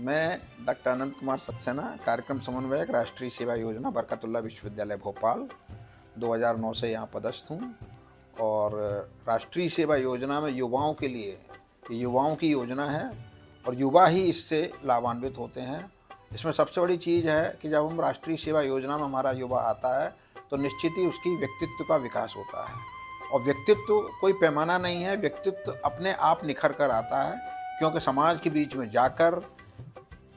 मैं डॉक्टर अनंत कुमार सक्सेना, कार्यक्रम समन्वयक, राष्ट्रीय सेवा योजना, बरकतुल्ला विश्वविद्यालय भोपाल, 2009 से यहाँ पदस्थ हूँ। और राष्ट्रीय सेवा योजना में युवाओं के लिए, युवाओं की योजना है और युवा ही इससे लाभान्वित होते हैं। इसमें सबसे बड़ी चीज़ है कि जब हम राष्ट्रीय सेवा योजना में हमारा युवा आता है तो निश्चित ही उसकी व्यक्तित्व का विकास होता है। और व्यक्तित्व कोई पैमाना नहीं है, व्यक्तित्व अपने आप निखर कर आता है, क्योंकि समाज के बीच में जाकर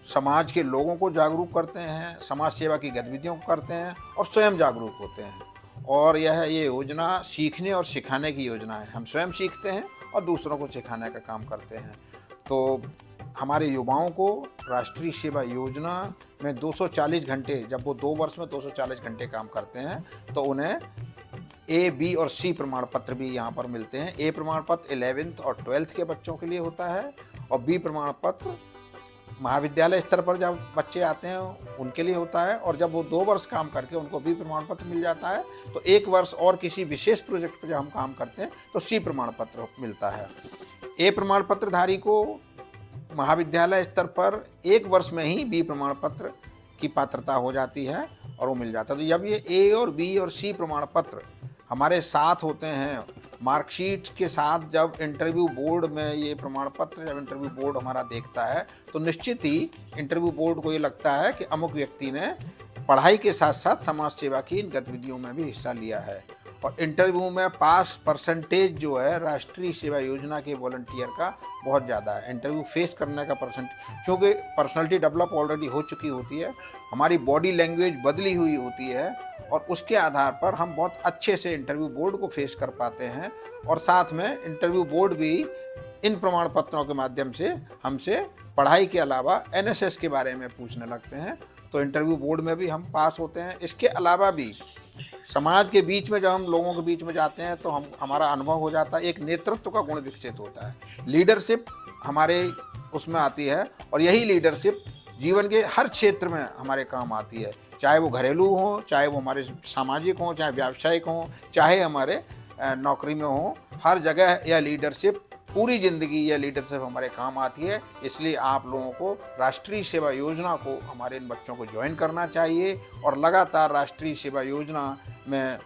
समाज के लोगों को जागरूक करते हैं, समाज सेवा की गतिविधियों को करते हैं और स्वयं जागरूक होते हैं। और ये योजना सीखने और सिखाने की योजना है। हम स्वयं सीखते हैं और दूसरों को सिखाने का काम करते हैं। तो हमारे युवाओं को राष्ट्रीय सेवा योजना में 240 घंटे, जब वो 2 वर्ष में 240 घंटे काम करते हैं तो उन्हें ए, बी और सी प्रमाण पत्र भी यहाँ पर मिलते हैं। ए प्रमाण पत्र 11th और 12th के बच्चों के लिए होता है और बी प्रमाण पत्र महाविद्यालय स्तर पर जब बच्चे आते हैं उनके लिए होता है। और जब वो 2 वर्ष काम करके उनको बी प्रमाण पत्र मिल जाता है तो 1 वर्ष और किसी विशेष प्रोजेक्ट पर जब हम काम करते हैं तो सी प्रमाण पत्र मिलता है। ए प्रमाण पत्रधारी को महाविद्यालय स्तर पर 1 वर्ष में ही बी प्रमाण पत्र की पात्रता हो जाती है और वो मिल जाता है। तो जब ये ए और बी और सी प्रमाण पत्र हमारे साथ होते हैं, मार्कशीट के साथ, जब इंटरव्यू बोर्ड में ये प्रमाण पत्र जब इंटरव्यू बोर्ड हमारा देखता है तो निश्चित ही इंटरव्यू बोर्ड को ये लगता है कि अमुक व्यक्ति ने पढ़ाई के साथ साथ समाज सेवा की इन गतिविधियों में भी हिस्सा लिया है। और इंटरव्यू में पास परसेंटेज जो है राष्ट्रीय सेवा योजना के वॉलंटियर का बहुत ज़्यादा है। इंटरव्यू फेस करने का परसेंटेज, क्योंकि पर्सनैलिटी डेवलप ऑलरेडी हो चुकी होती है, हमारी बॉडी लैंग्वेज बदली हुई होती है और उसके आधार पर हम बहुत अच्छे से इंटरव्यू बोर्ड को फेस कर पाते हैं। और साथ में इंटरव्यू बोर्ड भी इन प्रमाण पत्रों के माध्यम से हमसे पढ़ाई के अलावा एनएसएस के बारे में पूछने लगते हैं, तो इंटरव्यू बोर्ड में भी हम पास होते हैं। इसके अलावा भी समाज के बीच में जब हम लोगों के बीच में जाते हैं तो हमारा अनुभव हो जाता है, एक नेतृत्व का गुण विकसित होता है, लीडरशिप हमारे उसमें आती है। और यही लीडरशिप जीवन के हर क्षेत्र में हमारे काम आती है, चाहे वो घरेलू हो, चाहे वो हमारे सामाजिक हों, चाहे व्यावसायिक हों, चाहे हमारे नौकरी में हों, हर जगह यह लीडरशिप, पूरी ज़िंदगी यह लीडरशिप हमारे काम आती है। इसलिए आप लोगों को राष्ट्रीय सेवा योजना को, हमारे इन बच्चों को ज्वाइन करना चाहिए और लगातार राष्ट्रीय सेवा योजना में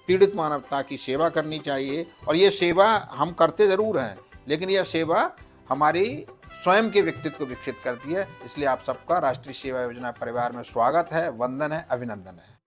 पीड़ित मानवता की सेवा करनी चाहिए। और ये सेवा हम करते ज़रूर हैं, लेकिन यह सेवा हमारी स्वयं के व्यक्तित्व को विकसित करती है। इसलिए आप सबका राष्ट्रीय सेवा योजना परिवार में स्वागत है, वंदन है, अभिनंदन है।